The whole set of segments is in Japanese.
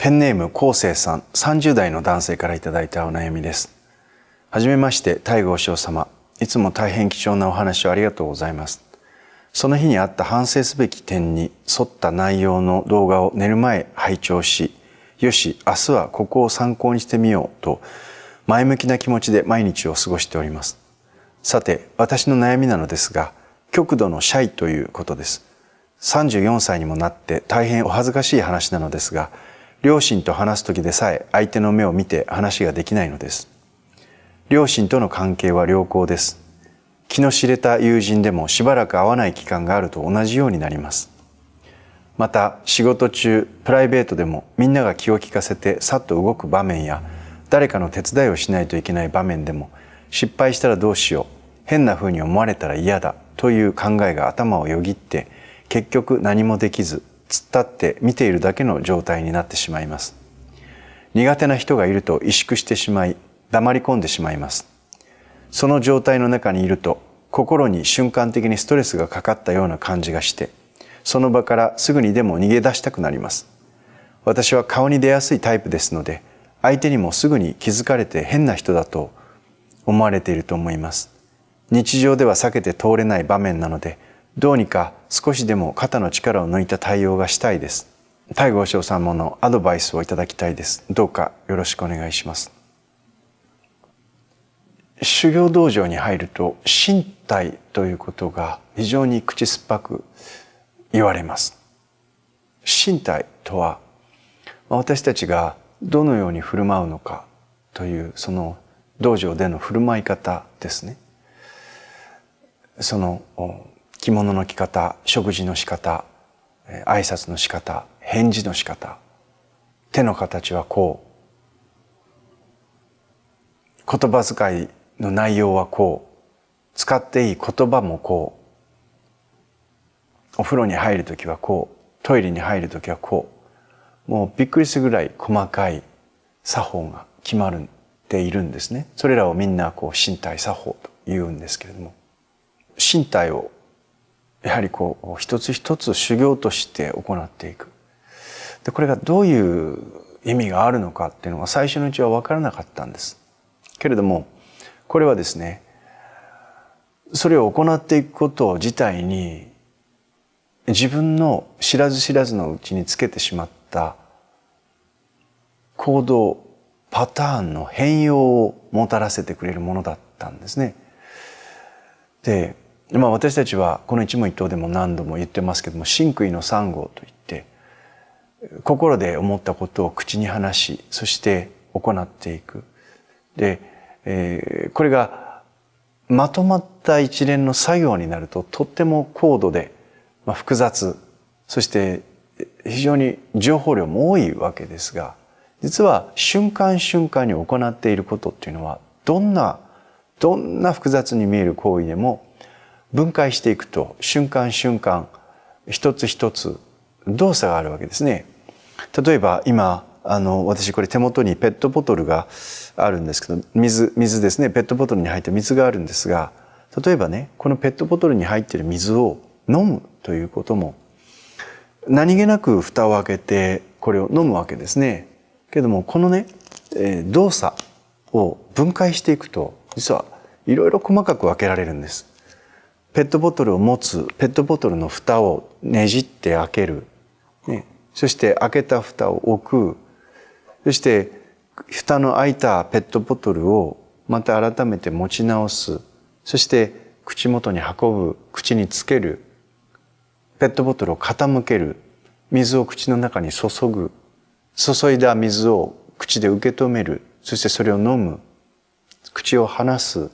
ペンネーム昴生さん、30代の男性からいただいたお悩みです。はじめまして、大御師様。いつも大変貴重なお話をありがとうございます。その日にあった反省すべき点に沿った内容の動画を寝る前拝聴し、よし、明日はここを参考にしてみようと前向きな気持ちで毎日を過ごしております。さて、私の悩みなのですが、極度のシャイということです。34歳にもなって大変お恥ずかしい話なのですが、両親と話す時でさえ相手の目を見て話ができないのです。両親との関係は良好です。気の知れた友人でもしばらく会わない期間があると同じようになります。また仕事中、プライベートでもみんなが気を利かせてさっと動く場面や、誰かの手伝いをしないといけない場面でも、失敗したらどうしよう、変な風に思われたら嫌だという考えが頭をよぎって、結局何もできず、突っ立って見ているだけの状態になってしまいます。苦手な人がいると萎縮してしまい、黙り込んでしまいます。その状態の中にいると、心に瞬間的にストレスがかかったような感じがして、その場からすぐにでも逃げ出したくなります。私は顔に出やすいタイプですので、相手にもすぐに気づかれて変な人だと思われていると思います。日常では避けて通れない場面なので、どうにか少しでも肩の力を抜いた対応がしたいです。大御師様のアドバイスをいただきたいです。どうかよろしくお願いします。修行道場に入ると身体ということが非常に口酸っぱく言われます。身体とは私たちがどのように振る舞うのかというその道場での振る舞い方ですね。その着物の着方、食事の仕方、挨拶の仕方、返事の仕方、手の形はこう、言葉遣いの内容はこう、使っていい言葉もこう、お風呂に入るときはこう、トイレに入るときはこう、もうびっくりするぐらい細かい作法が決まっているんですね。それらをみんなこう身体作法と言うんですけれども、身体をやはりこう一つ一つ修行として行っていく。で、これがどういう意味があるのかっていうのが最初のうちは分からなかったんです。けれども、これはですね、それを行っていくこと自体に自分の知らず知らずのうちにつけてしまった行動パターンの変容をもたらせてくれるものだったんですね。で、私たちはこの一問一答でも何度も言ってますけども、真悔の三号といって、心で思ったことを口に話し、そして行っていく。で、これがまとまった一連の作業になるととっても高度で、複雑、そして非常に情報量も多いわけですが、実は瞬間瞬間に行っていることっていうのは、どんな複雑に見える行為でも分解していくと瞬間瞬間一つ一つ動作があるわけですね。例えば今私これ手元にペットボトルがあるんですけど、水ですね。ペットボトルに入った水があるんですが、例えばね、このペットボトルに入っている水を飲むということも、何気なく蓋を開けてこれを飲むわけですね。けどもこのね、動作を分解していくと、実はいろいろ細かく分けられるんです。ペットボトルを持つ、ペットボトルの蓋をねじって開ける、ね、そして開けた蓋を置く、そして蓋の開いたペットボトルをまた改めて持ち直す、そして口元に運ぶ、口につける、ペットボトルを傾ける、水を口の中に注ぐ、注いだ水を口で受け止める、そしてそれを飲む、口を離す、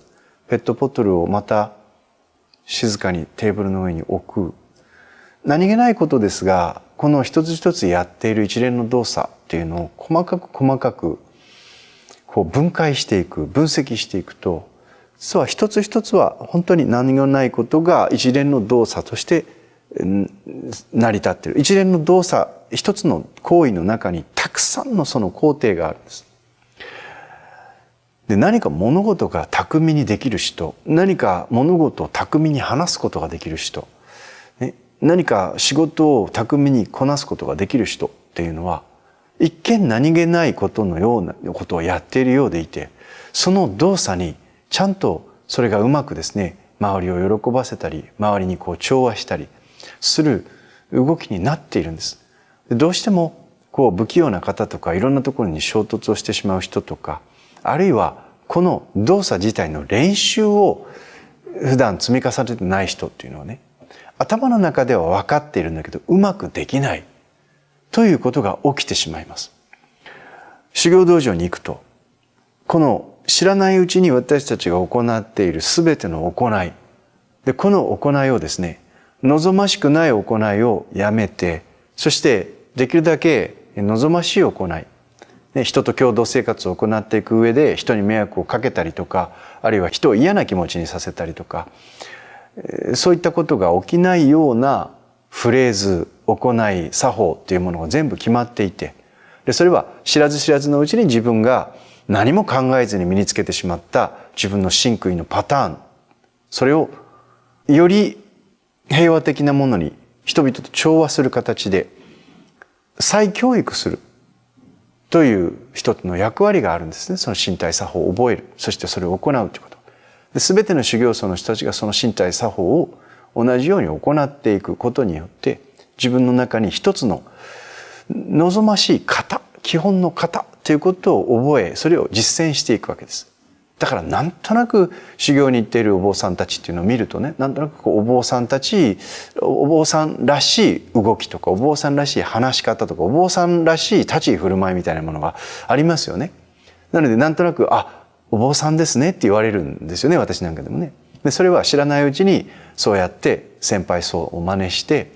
ペットボトルをまた静かにテーブルの上に置く。何気ないことですが、この一つ一つやっている一連の動作っていうのを細かくこう分解していく、分析していくと、実は一つ一つは本当に何気ないことが一連の動作として成り立っている。一連の動作、一つの行為の中にたくさんのその工程があるんです。で、何か物事が巧みにできる人、何か物事を巧みに話すことができる人、ね、何か仕事を巧みにこなすことができる人っていうのは、一見何気ないことのようなことをやっているようでいて、その動作にちゃんとそれがうまくですね、周りを喜ばせたり、周りに調和したりする動きになっているんです。どうしても不器用な方とか、いろんなところに衝突をしてしまう人とか、あるいはこの動作自体の練習を普段積み重ねてない人っていうのはね、頭の中では分かっているんだけどうまくできないということが起きてしまいます。修行道場に行くと、この知らないうちに私たちが行っているすべての行いで、この行いをですね、望ましくない行いをやめて、そしてできるだけ望ましい行い、人と共同生活を行っていく上で人に迷惑をかけたりとか、あるいは人を嫌な気持ちにさせたりとか、そういったことが起きないようなフレーズ、行い、作法っていうものが全部決まっていて、でそれは知らず知らずのうちに自分が何も考えずに身につけてしまった自分の真悔のパターン、それをより平和的なものに人々と調和する形で再教育するという一つの役割があるんですね。その身体作法を覚える、そしてそれを行うということ。全ての修行僧の人たちがその身体作法を同じように行っていくことによって、自分の中に一つの望ましい型、基本の型ということを覚え、それを実践していくわけです。だからなんとなく修行に行っているお坊さんたちっていうのを見るとね、なんとなくお坊さんたち、お坊さんらしい動きとか、お坊さんらしい話し方とか、お坊さんらしい立ち居振る舞いみたいなものがありますよね。なのでなんとなく、お坊さんですねって言われるんですよね、私なんかでもね。でそれは知らないうちにそうやって先輩僧を真似して、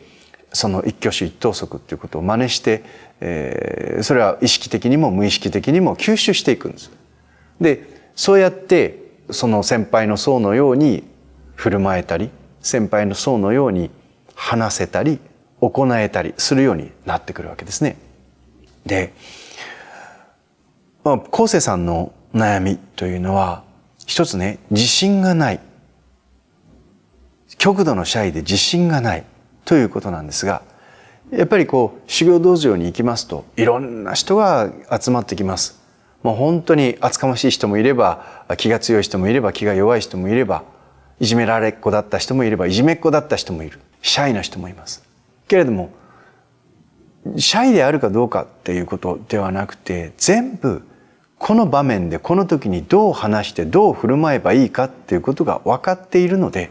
その一挙手一投足っていうことを真似して、それは意識的にも無意識的にも吸収していくんです。でそうやってその先輩の僧のように振る舞えたり、先輩の僧のように話せたり行えたりするようになってくるわけですね。で、昴生さんの悩みというのは一つね、自信がない、極度のシャイで自信がないということなんですが、やっぱり修行道場に行きますといろんな人が集まってきます。もう本当に厚かましい人もいれば、気が強い人もいれば、気が弱い人もいれば、いじめられっ子だった人もいれば、いじめっ子だった人もいる、シャイな人もいます。けれどもシャイであるかどうかっていうことではなくて、全部この場面でこの時にどう話してどう振る舞えばいいかっていうことが分かっているので、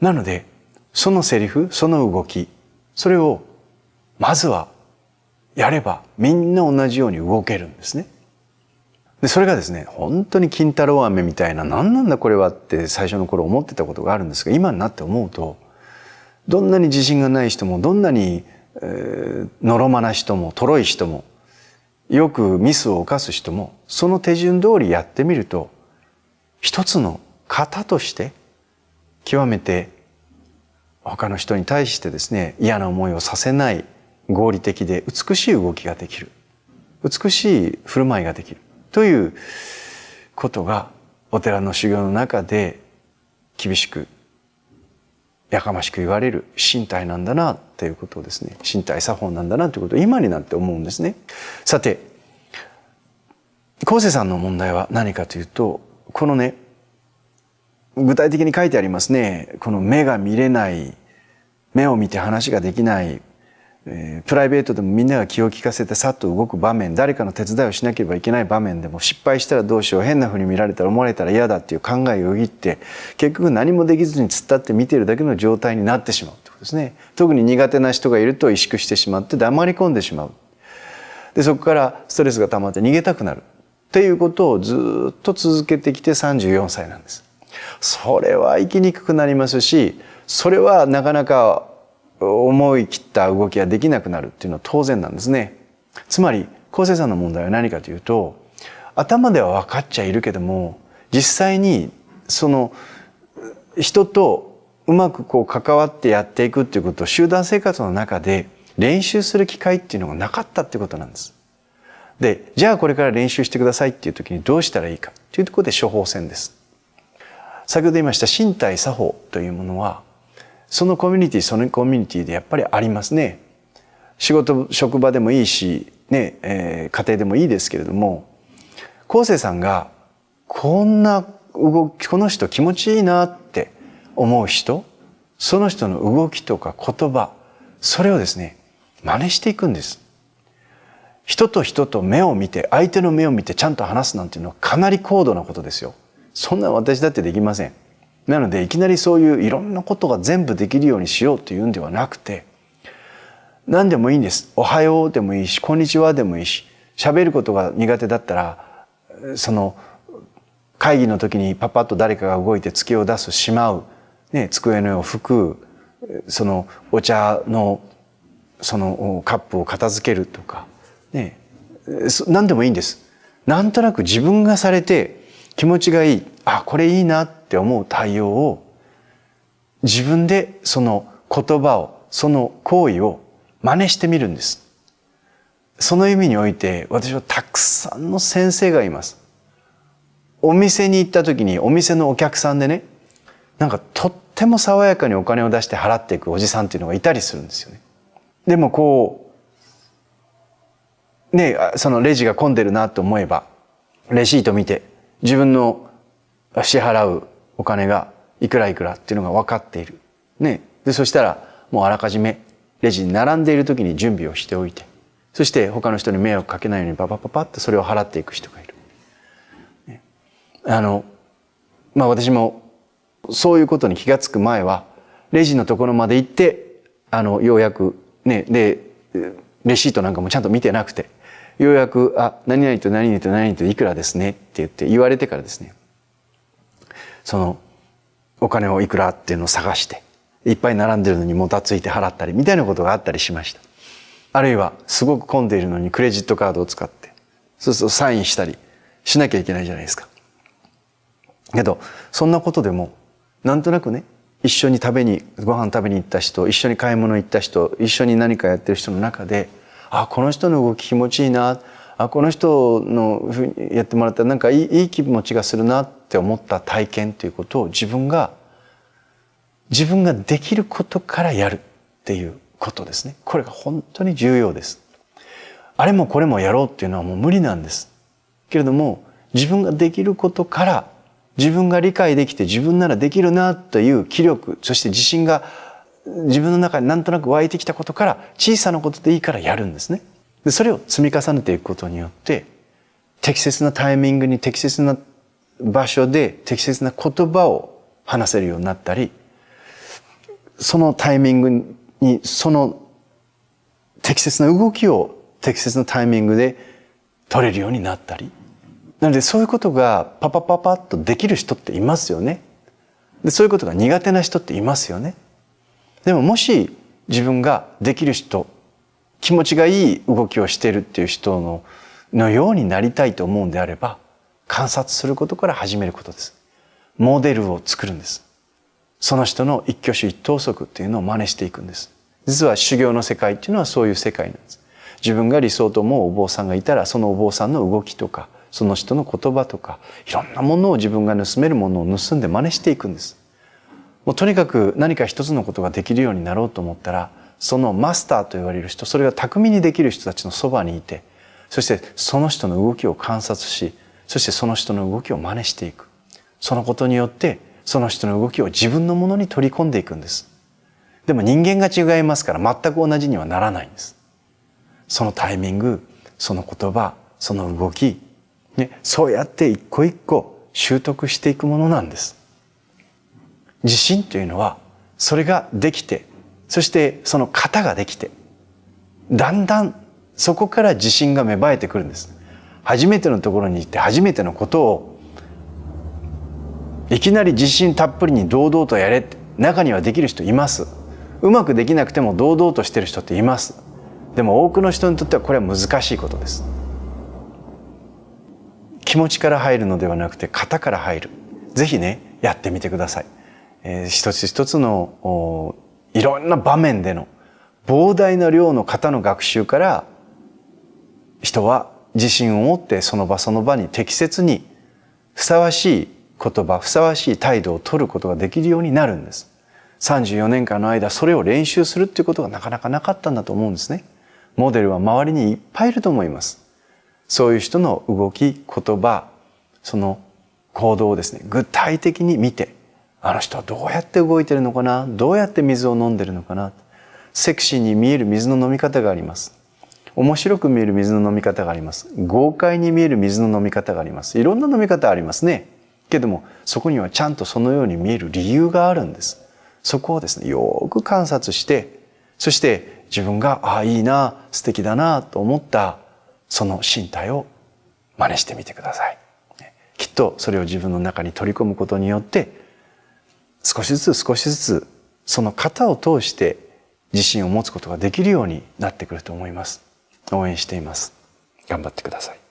なのでそのセリフ、その動き、それをまずはやればみんな同じように動けるんですね。でそれがですね、本当に金太郎飴みたいな、何なんだこれはって最初の頃思ってたことがあるんですが、今になって思うと、どんなに自信がない人も、どんなにのろまな人も、とろい人も、よくミスを犯す人も、その手順通りやってみると、一つの型として極めて他の人に対してですね、嫌な思いをさせない合理的で美しい動きができる、美しい振る舞いができるということがお寺の修行の中で厳しくやかましく言われる身体なんだなということをですね、身体作法なんだなということを今になって思うんですね。さて、昴生さんの問題は何かというと、このね、具体的に書いてありますね。この目が見れない、目を見て話ができない、プライベートでもみんなが気を利かせてさっと動く場面、誰かの手伝いをしなければいけない場面でも、失敗したらどうしよう、変な風に見られたら思われたら嫌だっていう考えをよぎって、結局何もできずに突っ立って見ているだけの状態になってしまうってことですね。特に苦手な人がいると萎縮してしまって黙り込んでしまう。でそこからストレスが溜まって逃げたくなるっていうことをずっと続けてきて34歳なんです。それは生きにくくなりますし、それはなかなか思い切った動きができなくなるっていうのは当然なんですね。つまり昴生さんの問題は何かというと、頭では分かっちゃいるけども、実際にその人とうまく関わってやっていくっていうことを集団生活の中で練習する機会っていうのがなかったっていうことなんです。で、じゃあこれから練習してくださいっていう時にどうしたらいいかっていうところで処方箋です。先ほど言いました身体作法というものは、そのコミュニティでやっぱりありますね。仕事、職場でもいいし、ね、家庭でもいいですけれども、昴生さんがこんな動き、この人気持ちいいなって思う人、その人の動きとか言葉、それをですね、真似していくんです。人と人と目を見て、相手の目を見てちゃんと話すなんていうのはかなり高度なことですよ。そんな私だってできません。なのでいきなりそういういろんなことが全部できるようにしようというんではなくて、何でもいいんです。おはようでもいいし、こんにちはでもいいし、喋ることが苦手だったら、その会議の時にパパッと誰かが動いて机を出す、しまう、ね、机の上を拭く、そのお茶のそのカップを片付けるとか、ね、何でもいいんです。なんとなく自分がされて気持ちがいい、あ、これいいなって思う対応を、自分でその言葉を、その行為を真似してみるんです。その意味において私はたくさんの先生がいます。お店に行った時にお店のお客さんでね、なんかとっても爽やかにお金を出して払っていくおじさんっていうのがいたりするんですよね。でもこうね、そのレジが混んでるなと思えばレシート見て自分の支払うお金がいくらいくらっていうのが分かっている。ね。で、そしたらもうあらかじめレジに並んでいる時に準備をしておいて、そして他の人に迷惑かけないようにパパパパッとそれを払っていく人がいる。ね、私もそういうことに気がつく前はレジのところまで行ってようやくね、でレシートなんかもちゃんと見てなくて、ようやく何々と何々と何々といくらですねって言われてからですね、そのお金をいくらっていうのを探していっぱい並んでるのにもたついて払ったりみたいなことがあったりしました。あるいはすごく混んでいるのにクレジットカードを使って、そうするとサインしたりしなきゃいけないじゃないですか。けどそんなことでもなんとなくね、一緒にご飯食べに行った人、一緒に買い物行った人、一緒に何かやってる人の中で、この人の動き気持ちいいな、この人のふうにやってもらったらなんかいい気持ちがするなって思った体験ということを自分ができることからやるっていうことですね。これが本当に重要です。あれもこれもやろうっていうのはもう無理なんです。けれども自分ができることから、自分が理解できて自分ならできるなという気力、そして自信が自分の中になんとなく湧いてきたことから、小さなことでいいからやるんですね。でそれを積み重ねていくことによって適切なタイミングに適切な場所で適切な言葉を話せるようになったり、そのタイミングにその適切な動きを適切なタイミングで取れるようになったり、なのでそういうことがパパパパッとできる人っていますよね。でそういうことが苦手な人っていますよね。でももし自分ができる人、気持ちがいい動きをしているっていう人のようになりたいと思うんであれば、観察することから始めることです。モデルを作るんです。その人の一挙手一投足っていうのを真似していくんです。実は修行の世界っていうのはそういう世界なんです。自分が理想と思うお坊さんがいたら、そのお坊さんの動きとかその人の言葉とかいろんなものを、自分が盗めるものを盗んで真似していくんです。もうとにかく何か一つのことができるようになろうと思ったら、そのマスターと言われる人、それが巧みにできる人たちのそばにいて、そしてその人の動きを観察し、そしてその人の動きを真似していく。そのことによってその人の動きを自分のものに取り込んでいくんです。でも人間が違いますから全く同じにはならないんです。そのタイミング、その言葉、その動き、ね、そうやって一個一個習得していくものなんです。自信というのはそれができて、そしてその型ができて、だんだんそこから自信が芽生えてくるんです。初めてのところに行って初めてのことをいきなり自信たっぷりに堂々とやれって、中にはできる人います。うまくできなくても堂々としてる人っています。でも多くの人にとってはこれは難しいことです。気持ちから入るのではなくて型から入る。ぜひね、やってみてください。一つ一つのいろんな場面での膨大な量の型の学習から、人は自信を持ってその場その場に適切にふさわしい言葉、ふさわしい態度を取ることができるようになるんです。34年間の間それを練習するっていうことがなかなかなかったんだと思うんですね。モデルは周りにいっぱいいると思います。そういう人の動き、言葉、その行動をですね、具体的に見て、あの人はどうやって動いてるのかな、どうやって水を飲んでるのかな。セクシーに見える水の飲み方があります。面白く見える水の飲み方があります。豪快に見える水の飲み方があります。いろんな飲み方ありますね。けどもそこにはちゃんとそのように見える理由があるんです。そこをですね、よく観察して、そして自分がいいな、素敵だなと思ったその身体を真似してみてください。きっとそれを自分の中に取り込むことによって少しずつその型を通して自信を持つことができるようになってくると思います。応援しています。頑張ってください。